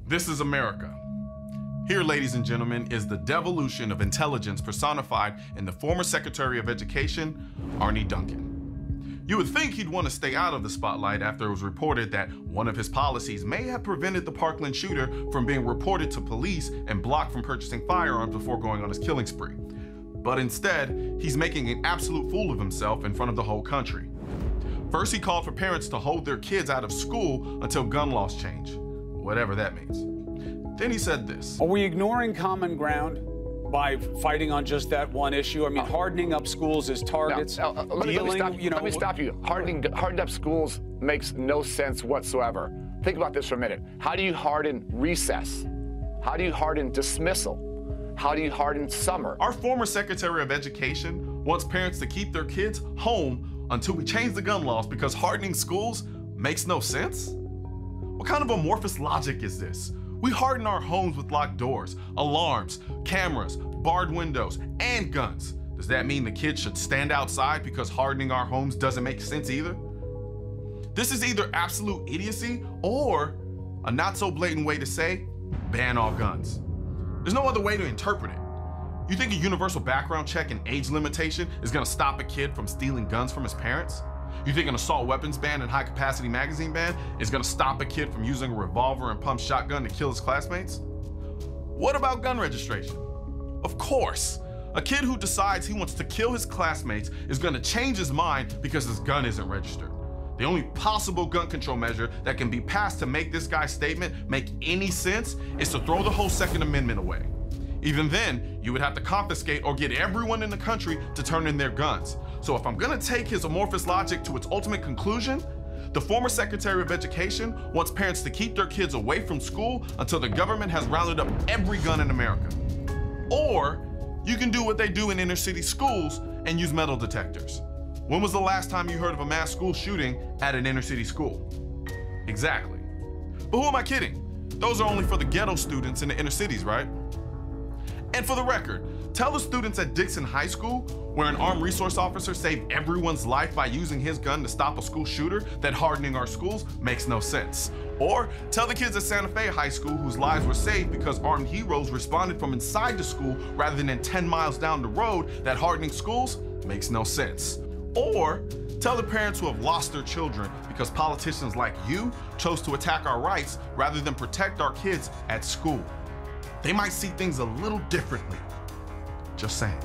This is America. Here, ladies and gentlemen, is the devolution of intelligence personified in the former Secretary of Education, Arne Duncan. You would think he'd want to stay out of the spotlight after it was reported that one of his policies may have prevented the Parkland shooter from being reported to police and blocked from purchasing firearms before going on his killing spree. But instead, he's making an absolute fool of himself in front of the whole country. First, he called for parents to hold their kids out of school until gun laws change, whatever that means. Then he said this. Are we ignoring common ground by fighting on just that one issue? I mean, hardening up schools as targets. Let me stop you. Hardened up schools makes no sense whatsoever. Think about this for a minute. How do you harden recess? How do you harden dismissal? How do you harden summer? Our former Secretary of Education wants parents to keep their kids home until we change the gun laws because hardening schools makes no sense? What kind of amorphous logic is this? We harden our homes with locked doors, alarms, cameras, barred windows, and guns. Does that mean the kids should stand outside because hardening our homes doesn't make sense either? This is either absolute idiocy or a not so blatant way to say, ban all guns. There's no other way to interpret it. You think a universal background check and age limitation is gonna stop a kid from stealing guns from his parents? You think an assault weapons ban and high-capacity magazine ban is gonna stop a kid from using a revolver and pump shotgun to kill his classmates? What about gun registration? Of course, a kid who decides he wants to kill his classmates is gonna change his mind because his gun isn't registered. The only possible gun control measure that can be passed to make this guy's statement make any sense is to throw the whole Second Amendment away. Even then, you would have to confiscate or get everyone in the country to turn in their guns. So if I'm gonna take his amorphous logic to its ultimate conclusion, the former Secretary of Education wants parents to keep their kids away from school until the government has rounded up every gun in America. Or you can do what they do in inner city schools and use metal detectors. When was the last time you heard of a mass school shooting at an inner city school? Exactly. But who am I kidding? Those are only for the ghetto students in the inner cities, right? And for the record, tell the students at Dixon High School, where an armed resource officer saved everyone's life by using his gun to stop a school shooter, that hardening our schools makes no sense. Or tell the kids at Santa Fe High School whose lives were saved because armed heroes responded from inside the school rather than 10 miles down the road, that hardening schools makes no sense. Or tell the parents who have lost their children because politicians like you chose to attack our rights rather than protect our kids at school. They might see things a little differently. Just saying.